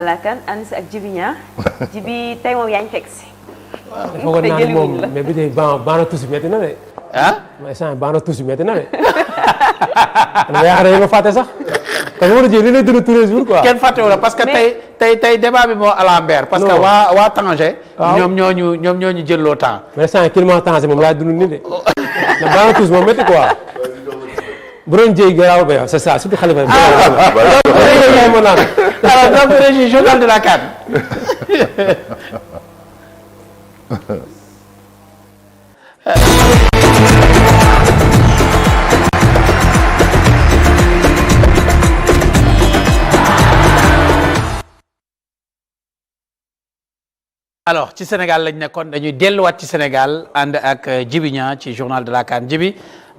Lakan ànd si ak Djiby Niang Djiby tey moom yaa ngi fekk si. foog naa ne moom mais bi tey baana tuuti metti na de. mais sànq baana tuuti metti na de. ma yaakaar ne ma fàtte sax. te bu ma la jëlee li lay dund tous les jours quoi. kenn fàttewu la parce que tey débat bi moo à l'envers. parce que waa Tanger. ñoom ñoo ñu jëlloo temps. mais sànq climat Tanger moom laay dund nii de. mais baana tuuti moom métti quoi. bu doon jéy garaaw ba yow c'est ça surtout xale ba. alors donc régie journal de la CAN. alors ci Sénégal lañ nekkoon dañuy delluwaat ci Sénégal ànd ak Djiby Niang ci journal de la CAN Djiby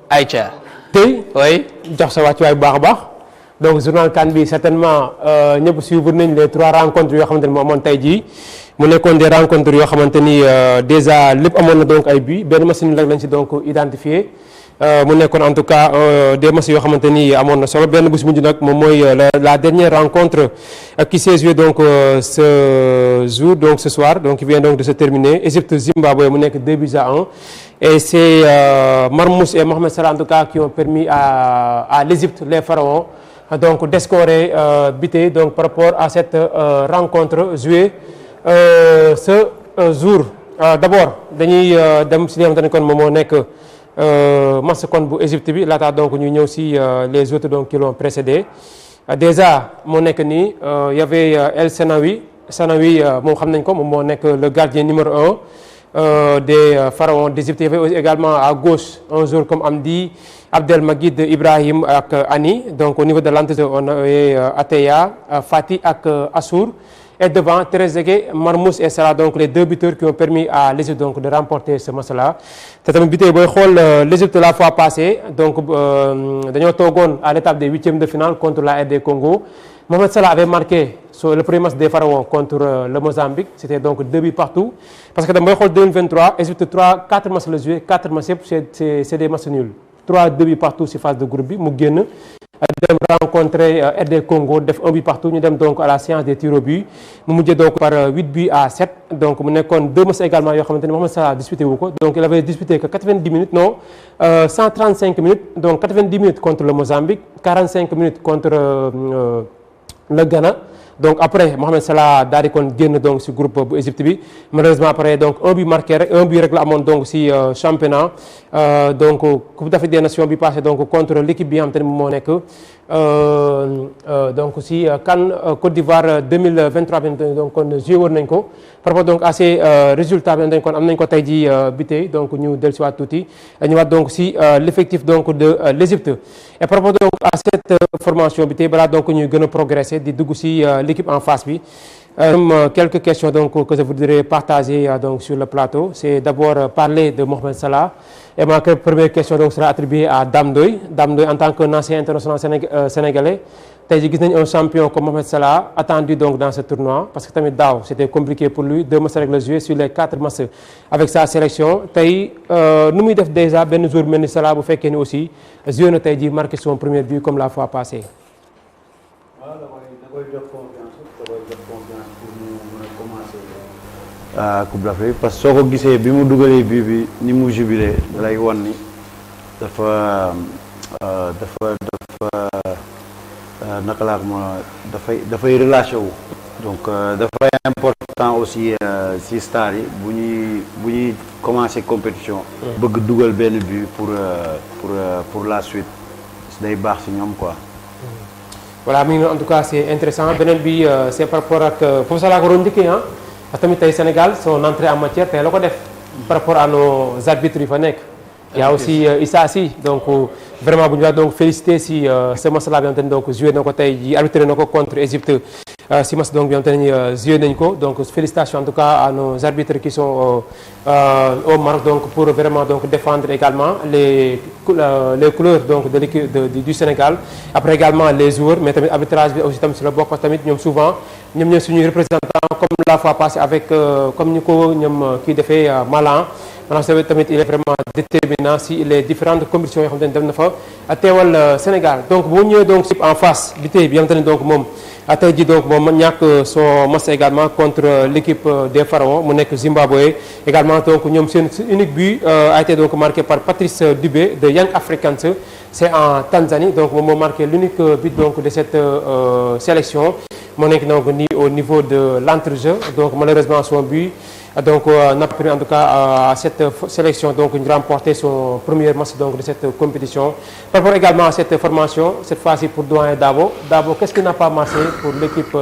Aïcha. tey oui jox sa wàccuwaay bu baax a baax donc journal CAN bi certainement ñëpp suivre nañ les 3 rencontres yoo xamante ni moo amoon tey jii mu nekkoon des rencontres yoo xamante ni déjà lépp amoon na donc ay buts benn machine rek lañ si donc identifié mu nekkoon en tout cas des matchs yoo xamante ni amoon na solo benn bu si mujj nag moom mooy la dernière rencontre qui s'est jouée donc ce jour donc ce soir donc qui vient donc de se terminer Égypte Zimbabwe mu nekk 2-1 et c'est Marmoush et Mohamed Salah en tout cas qui ont permis à l'Égypte les pharaons donc d'escorer buté donc par rapport à cette rencontre jouée ce jour d'abord dañuy dem si li nga xamante ne kon moom moo nekk match kon bu Égypte bi laata donc ñu ñëw si les autres donc qui l'ont précédé déjà moo nekk nii y avait El Senawi moom xam nañ ko moom moo nekk le gardien numéro 1 des pharaons d'Égypte. Il y avait également à gauche un joueur comme Amdi Abdelmajid Ibrahim ak Ani donc au niveau de l'entité on avait Ateya Fati ak Assour et devant Trezeguet Marmoush et Salah donc les deux buteurs qui ont permis à l'Égypte donc de remporter ce match-là. te tamit bi tey booy xool l'Égypte la fois passée donc dañoo toogoon à l'étape des huitièmes de finale contre la RD Congo. Mohamed Salah avait marqué sur le premier match des Pharaons contre le Mozambique c'était donc 2 buts partout parce que dama booy xool 2023 Égypte 4 matchs la joué 4 matchs yëpp c'est des matchs nuls 2 buts partout ci phase de groupe bi mu génn dem rencontrer RD Congo def 1 but partout ñu dem donc à la séance des tirs au but mu mujjee donc par 8 buts à 7 donc mu nekkoon 2 matchs également yoo xamante ni Mohamed Salah disputé wu ko donc il avait disputé que 90 minutes non 135 minutes donc 90 minutes contre le Mozambique 45 minutes contre le Ghana donc après Mohamed Salah daal di kon génn donc ci groupe bu Égypte bi malheureusement après donc 1 but marqué rek 1 but rek la amoon donc ci championnat donc Coupe d'Afrique des Nations bi passé donc contre l'équipe bi nga xamante ne moo nekk donc ci CAN Côte d'Ivoire 2023 bi donc kon joué woon nañ ko par rapport donc à ces résultats bi dañ kon am nañ ko tey ji bi tey donc ñu dellusiwaat tuuti ñëwaat donc ci l'effectif donc de l'Égypte et par rapport donc à cette formation bi tey balaa donc ñuy gën a progresser di dugg ci l'équipe en face bi quelques questions donc que je voudrais partager donc sur le plateau c'est d'abord parler de Mohamed Salah et ma première question donc sera attribuée à Dame Ndoye en tant qu'un ancien international sénégalais tey jii gis nañ un champion comme Mohamed Salah attendu donc dans ce tournoi parce que tamit daaw c'était compliqué pour lui 2 matchs rek la joué sur les 4 matchs avec sa sélection tey nu muy def déjà benn jour mel ni Salah bu fekkee ni aussi joué na tey jii marqué son premier but comme la fois passée. Coupe d'Afrique parce que soo ko gisee bi mu dugalee bii bi ni mu jubilé da lay wan ni dafa naka laa ko dafay relâché wu donc dafay important aussi si stars yi bu ñuy commencer compétition bëgg dugal benn but pour la suite day baax ci ñoom quoi. voilà mi ngi en tout cas c'est intéressant beneen bi c'est par rapport ak foofu sax laa ko doon njëkkee parce que tamit tey Sénégal son entrée en matière tey la ko def par rapport à nos arbitres yi fa nekk. Il y a aussi Issa Sy donc vraiment bu ñu wax donc féliciter si ce match-là bi nga xamante ne donc joué na ko tey jii arbitré na ko contre Égypte si match donc bi nga xamante ne joué nañ ko donc félicitations en tout cas à nos arbitres qui sont au Maroc donc pour vraiment donc défendre également les couleurs donc de l'équipe du Sénégal après également les joueurs mais tamit arbitrage bi aussi tamit si la bokk parce que tamit ñoom souvent ñoom ñooy suñuy représentants comme la fois passée avec comme ñu ko ñoom kii defee Malang maanaam tamit il est vraiment déterminant si les différentes compétitions yoo xamante ne dem na fa teewal Sénégal donc bu ñëwee donc en face bi tey bi nga xamante ne donc moom tey jii donc moom ñàkk son match également contre l'équipe des Pharaons mu nekk Zimbabwe également donc ñoom seen unique but a été donc marqué par Patrice Dubé de Young Africans, c'est en Tanzanie donc moom moo marqué l'unique but donc de cette sélection moo nekk donc ni au niveau de l'entrejeu donc malheureusement son but donc n'a pas permis en tout cas à cette sélection donc de remporter son premier match donc de cette compétition. Par rapport également à cette formation cette fois-ci pour Doyen Dabo, qu'est-ce qui n'a pas marché pour l'équipe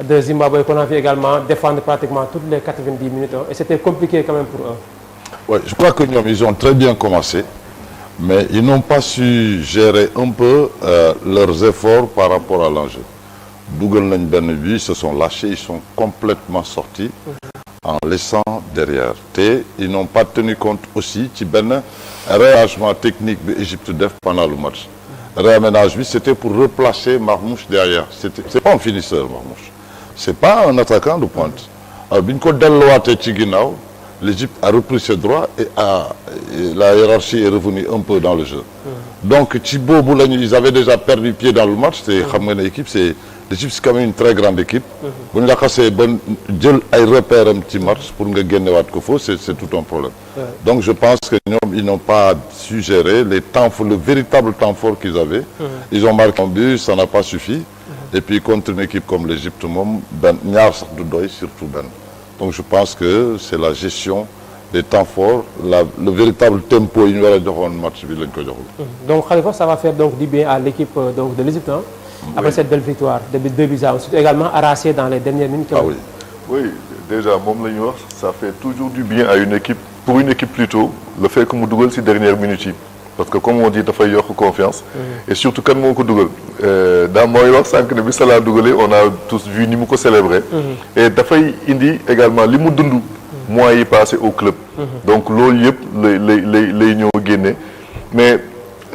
de Zimbabwe qu'on a vu également défendre pratiquement toutes les 90 minutes et c'était compliqué quand même pour eux. Ouais, je crois que ñoom ils ont très bien commencé mais ils n'ont pas su gérer un peu leurs efforts par rapport à l'enjeu. Dugal nañ benn but, ils se sont lâchés, ils sont complètement sortis en laissant derrière. Et ils n'ont pas tenu compte aussi ci benn réaménagement technique bi Égypte def pendant le match. Réaménage bi c'était pour replacer Marmouche derrière. C'est pas un finisseur Marmouche. C'est pas un attaquant de pointe. Alors bi ñu ko delluwaatee ci ginnaaw, l'Égypte a repris ses droits et la hiérarchie est revenue un peu dans le jeu. Donc ci boobu lañu ils avaient déjà perdu pied dans le match te xam nga ne équipe l'Égypte c'est quand même une très grande équipe. bu ñu la xasee ba jël ay repères am ci match pour nga génnewaat ko foofu c'est tout un problème. Donc je pense que ñoom ils n'ont pas su gérer les temps forts, le véritable temps fort qu'ils avaient. Ils ont marqué un but, ça n'a pas suffi. Et puis contre une équipe comme l'Égypte moom benn ñaar sax du doy surtout benn. Donc je pense que c'est la gestion des temps forts, le véritable tempo yi ñu war a joxoon match bi lañ ko joxul. Donc Khalifa, ça va faire donc du bien à l'équipe donc de l'Égypte hein? Après cette belle victoire de 2-0 ensuite également arraché dans les dernières minutes. Ah oui. Oui, déjà moom la ñu wax ça fait toujours du bien à une équipe pour une équipe plutôt le fait que mu dugal ci dernière minute yi parce que comme on dit dafay yokk confiance. Et surtout kan moo ko dugal daa mooy wax sànq ne bi Salah dugalee on a tous vu ni mu ko célébrer. Et dafay indi également li mu dund. mois yi passé au club. Donc loolu yëpp lay ñëw génne mais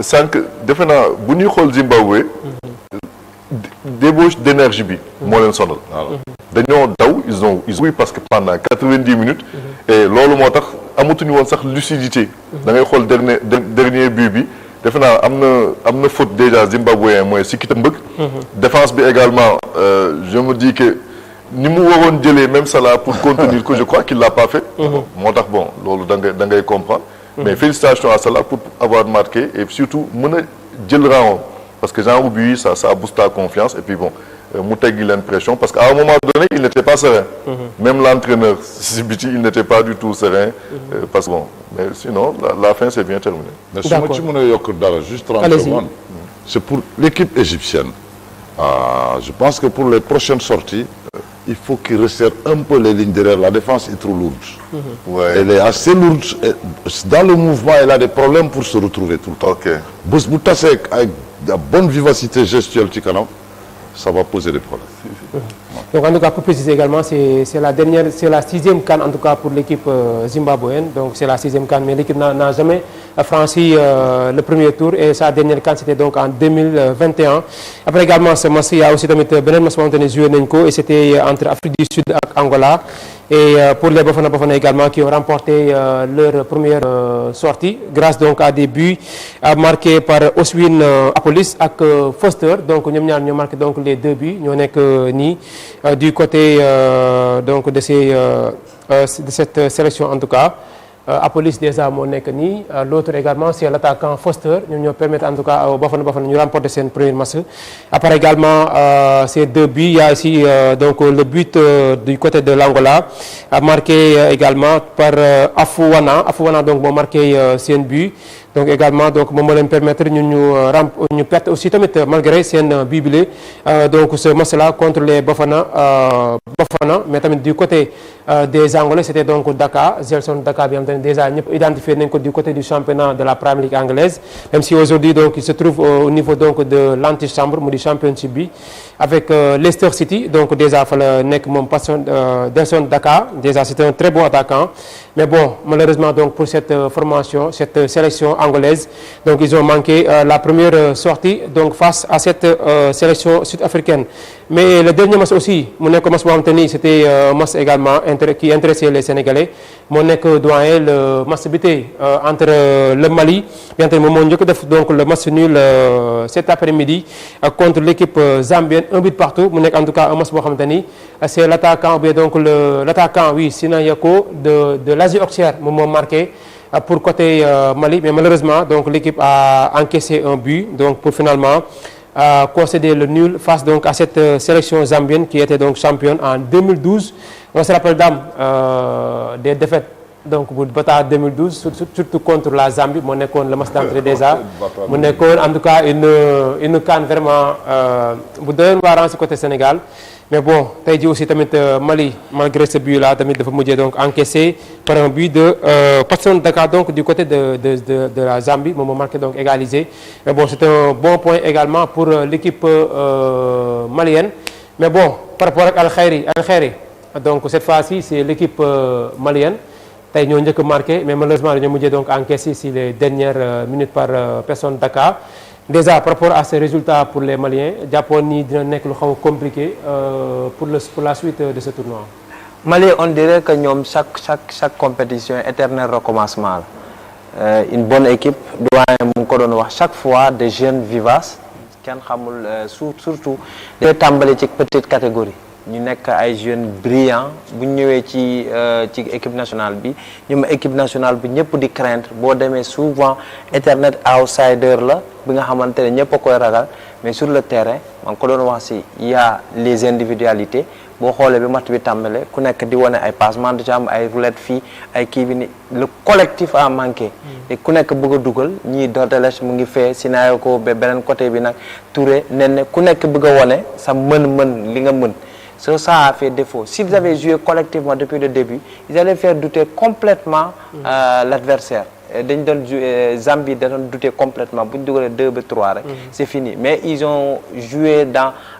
sànq defe naa bu ñuy xool Zimbabwe. Débauche d'énergie bi moo leen sonal. dañoo daw ils ont oui parce que pendant 90 minutes. et loolu moo tax amatuñu woon sax lucidité. da ngay xool dernier but bi defe naa am na faute déjà zimbabwéen mooy Sikita Mbëgg. défense bi également je me dis que ni mu waroon jëlee même Salah pour contenir que je crois qu'il l'a pas fait. moo tax bon loolu da ngay comprendre. mais félicitations à Salah pour avoir marqué et surtout mën a jël rang parce que genre but ça booste ta confiance et puis bon mu teggi leen pression parce qu'à un moment donné il n'était pas serein. Même l'entraîneur si biti il n'était pas du tout serein. Parce que bon mais sinon la fin c'est bien terminé. Mais su ma ci mën a yokk dara juste 30 secondes. C'est pour l'équipe égyptienne. Je pense que pour les prochaines sorties il faut qu'ils resserrent un peu les lignes derrière. La défense est trop lourde. Ouais. Elle est assez lourde. Dans le mouvement, elle a des problèmes pour se retrouver tout le temps. Bés bu tasee avec la bonne vivacité gestuelle ci kanam, ça va poser des problèmes. Donc en tout cas pour préciser également c'est la 6e CAN en tout cas pour l'équipe zimbabwéenne. Donc c'est la 6e CAN mais l'équipe n'a jamais franchi le premier tour et sa dernière CAN c'était donc en 2021. Après également ce match il y a aussi tamit beneen match boo xamante ne joué nañ ko et c'était entre Afrique du Sud ak Angola. Et pour les Bafana également qui ont remporté leur première sortie grâce donc à des buts marqués par Oswin Apolis ak Foster. Donc ñoom ñaar ñoo marqué donc les 2 buts ñoo nekk nii du côté donc de cette sélection en tout cas. Apolis déjà moo nekk nii l'autre également c'est l'attaquant Foster ñoom ñoo permettre en tout cas au Bafana ñu remporter seen premier match. Après également ces 2 buts il y a ici donc le but du côté de l'Angola marqué également par Afouana donc moo marqué seen but. Donc également donc moom moo leen permettre ñu perte aussi tamit malgré seen but bi donc ce match-là contre les Bafana mais tamit du côté des Angolais c'était donc Daka Gelson Daka bi xam te ne déjà ñëpp identifié nañ ko du côté du championnat de la Premier League anglaise même si aujourd'hui donc il se trouve au niveau donc de l'antichambre mu di championship bi avec Leicester City donc déjà fa la nekk moom Gelson Daka déjà c'est un très bon attaquant mais bon malheureusement donc pour cette formation cette sélection angolaise donc ils ont manqué la première sortie donc face à cette sélection sud-africaine. mais le dernier match aussi mu nekk match boo xamante ni c'était un match également qui intéressait les Sénégalais moo nekk doyen le match bi tey entre le Mali bi nga xamante ni moom moo njëkk def donc le match nul cet après-midi contre l'équipe zambienne 1 but partout mu nekk en tout cas un match boo xamante ni c'est l'attaquant ou bien donc l'attaquant oui Sina Yako de l'Asie Auxerre moom moo marqué pour côté Mali mais malheureusement donc l'équipe a encaissé un but donc pour finalement concéder le nul face donc à cette sélection zambienne qui était donc championne en 2012 on se rappelle dame des défaites donc bu bata 2012 surtout contre la Zambie moo nekkoon le match d'entrée déjà mu nekkoon en tout cas une CAN vraiment bu doyoon waaraan ci côté Sénégal mais bon tey jii aussi tamit Mali malgré ce but là tamit dafa mujjee donc encaissé par un but de Patson Daka donc du côté de la Zambie moom moo marqué donc égalisé mais bon c'est un bon point également pour l'équipe malienne mais bon par rapport ak Al Khayri donc cette fois-ci c'est l'équipe malienne tey ñoo njëkk marqué mais malheureusement dañoo mujjee donc encaissé si les dernières minutes par personne Dakar déjà par rapport à ces résultats pour les Maliens jàppoon ni dina nekk lu xaw a compliqué pour la suite de ce tournoi. Mali on dirait que ñoom chaque compétition éternel recommencement la une bonne équipe doyen mu ngi ko doon wax chaque fois des jeunes vivaces kenn xamul surtout day tàmbali ci petite catégorie. ñu nekk ay jeunes brillants bu ñu ñëwee ci équipe nationale bi ñoom équipe nationale bi ñëpp di craindre boo demee souvent éternel outsider la bi nga xamante ne ñëpp a koy ragal mais sur le terrain man ko doon wax si il y a les individualités boo xoolee bi match bi tàmbale ku nekk di wane ay passement de jambe ay roulette fii ay kii bi ni le collectif a manqué et ku nekk bëgg a dugal ñii Dordeleche mu ngi fee Sinayo ko ba beneen côté bi nag Touré nen ku nekk bëgg a wane sa mën-mën li nga mën. Ça a fait défaut. S'ils avaient joué collectivement depuis le début, ils allaient faire douter complètement l'adversaire. dañ doon Zambie da doon douter complètement bu ñu dugalee 2 ba 3 rek. C'est fini mais ils ont joué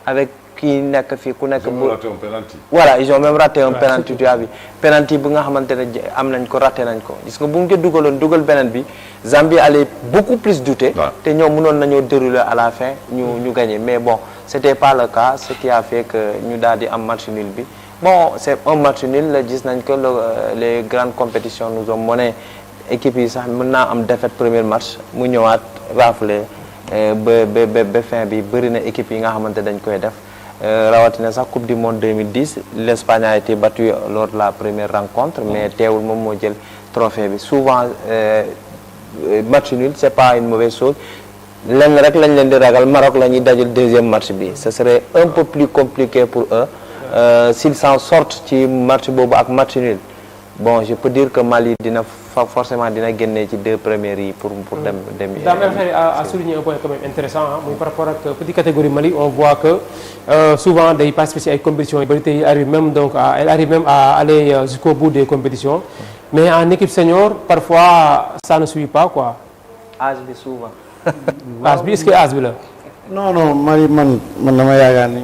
avec kii nekk fii ku nekk. Ils ont raté un penalty. Voilà ils ont même raté un penalty tu as vu penalty bi nga xamante ne am nañ ko raté nañ ko gis nga bu ñu ko dugaloon dugal beneen bi Zambie allait beaucoup plus douter. te ñoom mënoon nañoo dérouler à la fin ñu gagner mais bon. C'était pas le cas ce qui a fait que ñu daal di am match nul bi bon c'est un match nul la gis nañ que les grandes compétitions nous ont mené équipe yi sax mën naa am défaite premier match mu ñëwaat raflé ba fin bi bëri na équipe yi nga xamante dañ koy def rawatina sax coupe du monde 2010 l'Espagne a été battue lors de la première rencontre mais teewul moom moo jël trophée bi souvent match nul c'est pas une mauvaise chose lenn rek lañ leen di ragal Maroc la ñuy dajal deuxième match bi ce serait un peu plus compliqué pour eux s'ils s'en sortent ci match boobu ak match nul bon je peux dire que Mali dina forcément dina génne ci 2 premières yi pour dem. Dame a souligné un point quand même intéressant muy par rapport ak petite catégorie Mali on voit que souvent day participer ci ay compétitions yu bëri te elle arrive même à aller jusqu'au bout des compétitions mais en équipe senior parfois ça ne suit pas quoi. âge bi souvent. âge bi est-ce que âge bi la. non Mali man dama yaakaar ni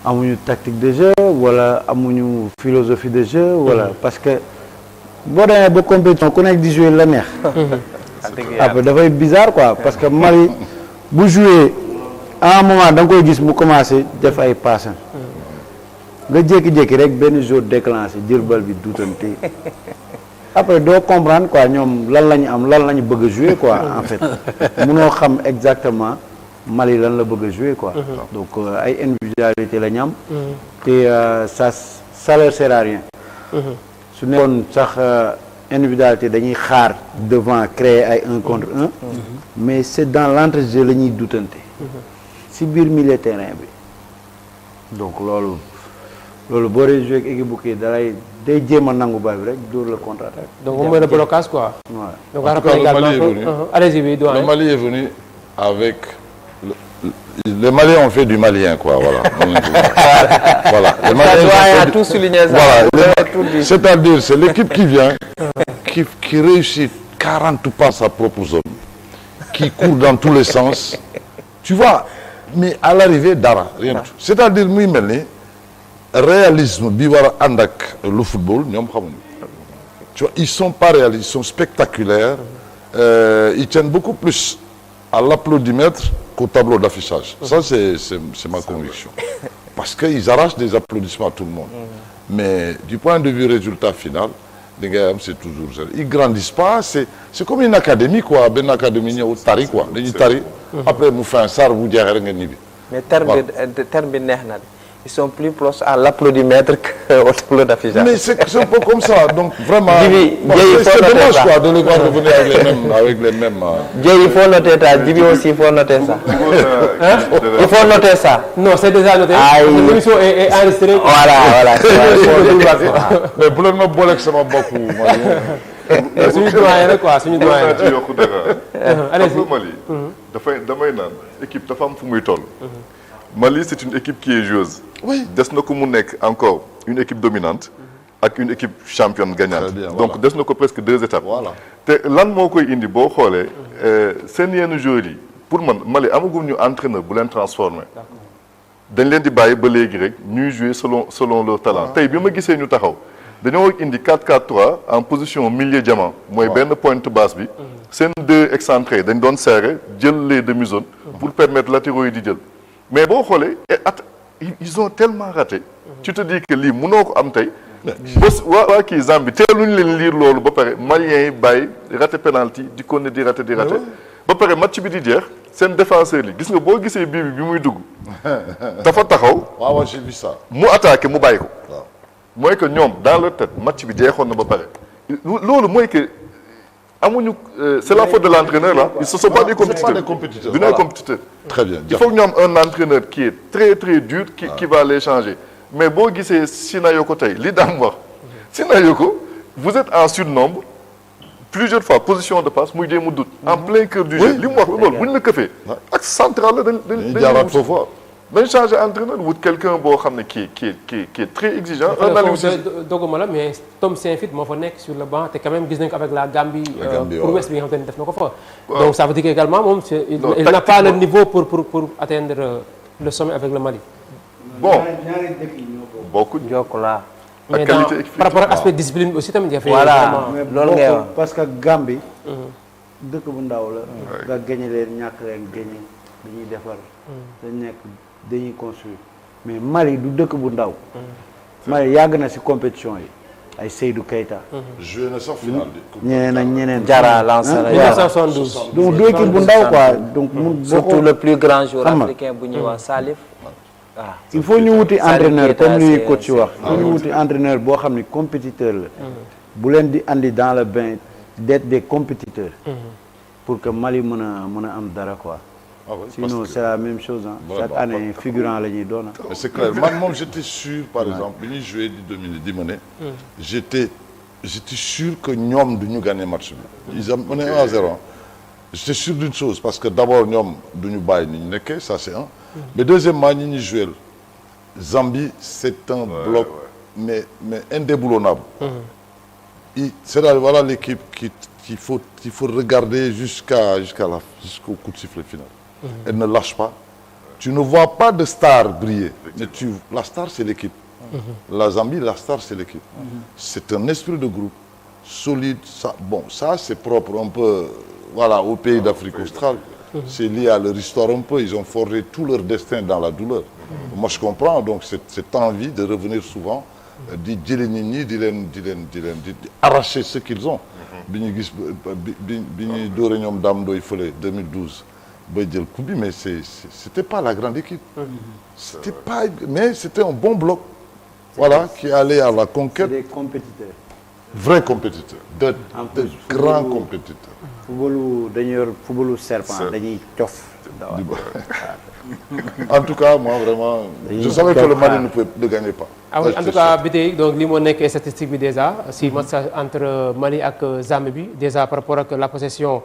amuñu tactique de jeu wala amuñu philosophie de jeu wala parce que boo demee ba compétition ku nekk di jouer la neex. après dafay bizarre quoi parce que Mali bu jouer à un moment da nga koy gis mu commencé def ay passes nga jékki-jékki rek benn jour déclenché jël bal bi duutante. après doo comprendre quoi ñoom lan la ñu am lan la ñu bëgg a jouer quoi en fait mënoo xam exactement Mali lan la bëgg a jouer quoi. donc ay individualité la ñu am. te ça leur sert à rien. su nekkoon sax individualité dañuy xaar devant créer ay 1 contre 1. mais c'est dans l'entrejeu la ñuy dutante. si biir milieu terrain bi donc loolu boo dee joué ak équipe bu kii day jéem a nangu bal bi rek dóor le contre-attaque. donc moom mooy le blocage quoi. Ouais. donc En tout cas, le Mali est venu. allez-y oui doyen. Le Mali est venu avec les Maliens ont fait du malien quoi voilà. Voilà. Les Maliens doyen ont a fait tout souligné ça. Voilà. Tout dit. C'est-à-dire c'est l'équipe qui vient qui réussit 40 passes à propre zone qui court dans tous les sens tu vois mais à l'arrivée dara rien du tout c'est-à-dire muy mel ni réalisme bi war a ànd ak le football ñoom xamuñu tu vois ils sont pas réalistes ils sont spectaculaires ils tiennent beaucoup plus à l'applaudimètre qu'au tableau d'affichage. Ça, c'est ma conviction. Parce qu'ils arrachent des applaudissements à tout le monde. Mais du point de vue résultat final, les gars, c'est toujours... Ils grandissent pas, c'est comme une académie, quoi. Une académie, au tari, quoi. Tari. Après, vous faites un sar, vous dites rien. Mais terme ils sont plus proches à l'applaudimètre qu'au tableau d'affichage. Mais c'est un peu comme ça, donc vraiment... c'est dommage, quoi, de les voir revenir avec les mêmes... Il faut noter ça. Djibi aussi, il faut noter ça. Il faut noter ça. Non, c'est déjà noté. L'émission est enregistrée. Voilà. Mais bu leen ma booleeg sama bokk Mali. suñu doyen la quoi suñu doyen la. ci yokku dara. allez-y. Xam nga Mali damay naan équipe dafa am fu muy toll. Mali c'est une équipe qui est joueuse. Oui. Des na ko mu nekk encore une équipe dominante ak une équipe championne gagnante. Très bien, donc voilà. des na ko presque 2 étapes. Voilà. te lan moo koy indi boo xoolee seen yenn joueurs yi pour man Mali amagum ñu entraîneur bu leen transformé. dañ leen di bàyyi ba léegi rek ñuy jouer selon leur talent. tey bi ma gisee ñu taxaw dañoo indi 4-4-3 en position milieu diamant. mooy benn pointe basse bi. seen 2 excentrés dañ doon serré jël les demi-zones. pour permettre latéraux yi di jël. mais boo xoolee ils ont tellement raté. tu te dis que lii mënoo ko am tey. bés waa kii Zambie teeluñu leen liir loolu ba pare Maliens yi bàyyi raté penalty di continuer di raté. ba pare match bi di jeex seen défenseur yi gis nga boo gisee bii bi muy dugg. dafa taxaw. waaw j'ai vu ça. mu attaqué mu bàyyi ko. waaw mooy que ñoom dans leur tête match bi jeexoon na ba pare. loolu mooy que amuñu c'est la faute de l'entraîneur là. ils ne sont pas des compétiteurs. compétiteurs. du ñu ay compétiteurs. Très bien. il faut que ñu am un entraîneur qui est très très dur. qui va les changer. mais boo gisee Sinayoko tey li daan wax. Sinayoko vous êtes en surnombre. plusieurs fois position de passe muy jéem a dut. en plein cœur du jeu li mu wax loolu bu ñu la këfee. ak central la dañuy jaaraat foofu dañ changer entraîneur wut quelqu'un boo xam ne qui est très exigeant. un Aliou Cissé doguma la mais Tom Saintfiet moo fa nekk sur le banc te quand même gis nañ ko avec la Gambie. prouesse bi nga xamante ne def na ko fa. donc ça veut dire que également moom il n'a pas le niveau pour atteindre le sommet avec le Mali. bon bokkuñ. Jokkula. mais qualité par rapport ak aspect discipline bi aussi tamit jafe. Voilà. loolu ngay wax parce que Gambie dëkk bu ndaw la nga gagné leen ñàkk leen gagné dañuy defar dañ nekk dañuy construire mais Mali du dëkk bu ndaw Mali yàgg na si compétition yi ay Seydou Keita joué na sax final bi. ñeneen ak ñeneen Jara Lansana 1972. donc du équipe bu ndaw quoi donc mun surtout le plus grand joueur xam nga. africain bu ñuy wax Salif. il faut ñu wuti entraîneur comme li coach ci wax il faut ñu c'est- wuti entraîneur boo xam ni compétiteur la bu leen di andi dans le bain d'être des compétiteurs pour que Mali mën a am dara quoi Ah ouais, sinon parce que- c'est la même chose hein. Voilà, chaque bah, année figurant la ñuy doon Mais c'est clair. Moi, j'étais sûr, par exemple, bi ñuy joué di Diminé, j'étais sûr que ñoom du ñu gagner match bi. Ils ont mené 1-0. J'étais sûr d'une chose, parce que d'abord, ñoom du ñu bàyyi ni ñu nekkee, ça c'est un. Mais deuxièmement, ñi ñuy joué Zambie, c'est un bloc, mais indéboulonnable. C'est-à-dire, voilà l'équipe qu'il faut regarder jusqu'au coup de sifflet final. Elle ne lâche pas. Tu ne vois pas de star briller. Mais la star, c'est l'équipe. La Zambie, la star, c'est l'équipe. C'est un esprit de groupe solide. Ça c'est propre un peu au pays d'Afrique australe. C'est lié à leur histoire un peu. Ils ont forgé tout leur destin dans la douleur. Moi, je comprends donc cette envie de revenir souvent, di jëli nit ñi di arracher ce qu'ils ont. bi ñu gis bi ñuy dóore ñoom Dame Ndoye fële 2012 ba jël coupe bi mais c'était pas la grande équipe. Mais c'était un bon bloc. Voilà qui allait à la c'est conquête. des compétiteurs Vrais compétiteurs. De grands compétiteurs. footballu serpent dañuy cof En tout cas, moi vraiment, je savais que le Mali ne gagnait pas. Ah oui, en tout cas bi tey donc li moo nekk statistique bi déjà si match entre Mali ak Zambie bi déjà par rapport ak la possession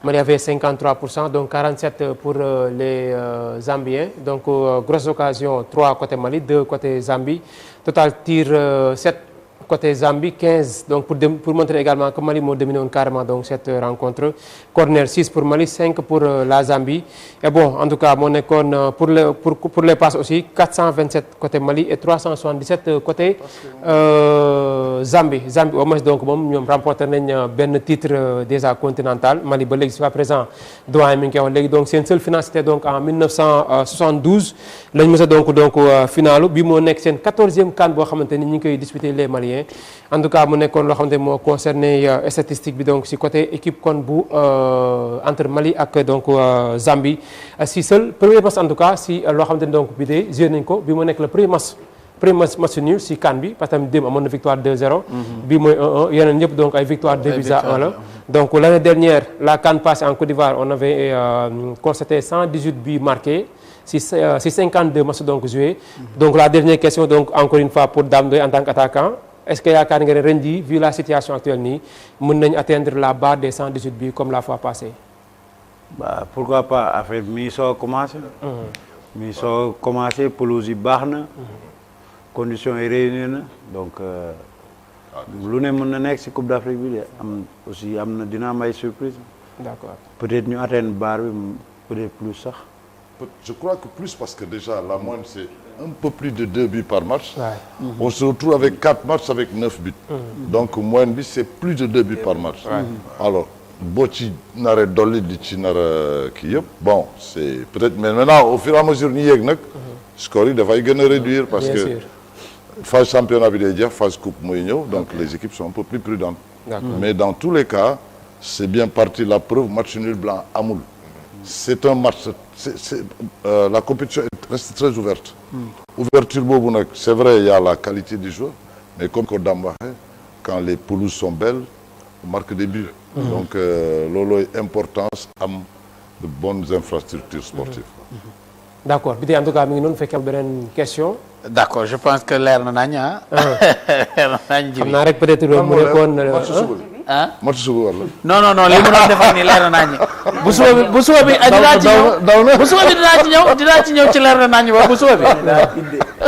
Mali avait 53% donc 47 pour les Zambiens donc grosse occasion 3 côté Mali 2 côté Zambie total tir 7 côté Zambie 15 donc pour montrer également que Mali moo dominé woon carrément donc cette rencontre. Corner 6 pour Mali 5 pour la Zambie et bon en tout cas moo nekkoon pour les passes aussi 427 côté Mali et 377 côté Zambie au moins donc moom ñoom remporté nañ benn titre déjà continental Mali ba léegi jusqu'à présent doyen mi ngi koy wax léegi donc seen seule finale c'était donc en 1972 lañ mës a donc finalu bi moo nekk seen 14e CAN boo xamante ni ñu ngi koy disputer les Maliens en tout cas mu nekkoon loo xamante ni moo concerné statistique bi donc si côté équipe kon bu entre Mali ak donc Zambie si seul premier match en tout cas si loo xamante ni donc bi de joué nañ ko bi moo nekk le premier match nul si CAN bi parce que démb amoon na victoire 2-0 bi mooy 1-1 yeneen ñëpp donc ay victoire 2-1 la donc l'année dernière la CAN passée en Côte d'Ivoire on avait constaté 118 buts marqués si 52 matchs donc joués donc la dernière question donc encore une fois pour Dame Ndoye en tant qu'attaquant est-ce que yaakaar nga ne ren jii vu la situation actuelle nii mën nañ atteindre la barre des 118 buts comme la fois passée. Bah pourquoi pas affaire mi ngi soog a commencé. mi ngi soog a commencé pelouse yi baax na. conditions yi réunir na donc lu ne mën na nekk ci Coupe d'Afrique bi de am na dina am ay surprise. D'accord. Peut-être ñu atteindre barre bi peut-être plus sax. Je crois que plus parce que déjà la moyenne c'est un peu plus de 2 buts par match. Ouais. On se retrouve avec 4 matchs avec 9 buts. Donc moyenne bi c'est plus de 2 buts par match. Alors boo ci naree dolli di ci nar a kii yëpp bon c'est peut-être mais maintenant au fur et à mesure ñu yéeg nag. score yi dafay gën a réduire parce Bien que sûr. phase championnat bi day jeex phase coupe mooy ñëw donc les équipes sont un peu plus prudentes. Mais dans tous les cas c'est bien parti la preuve match nul blanc amul. C'est un match la compétition reste très ouverte. Ouverture boobu nag c'est vrai il y a la qualité du joueur mais comme ko Dame waxee quand les pelouses sont belles on marque des buts. Donc loolooy importance am de bonnes infrastructures sportives. D'accord bi tey en tout cas mi ngi noonu fekkee beneen question. D'accord je pense que leer na nañ ah. leer na nañ ji xam naa rek peut-être mu nekkoon. ah match suba war la. non li mu doon defar nii leer na nañ bu suba bi dinaa ci ñëw bu suba bi dinaa ci ñëw ci leer na nañ ba bu suba bi.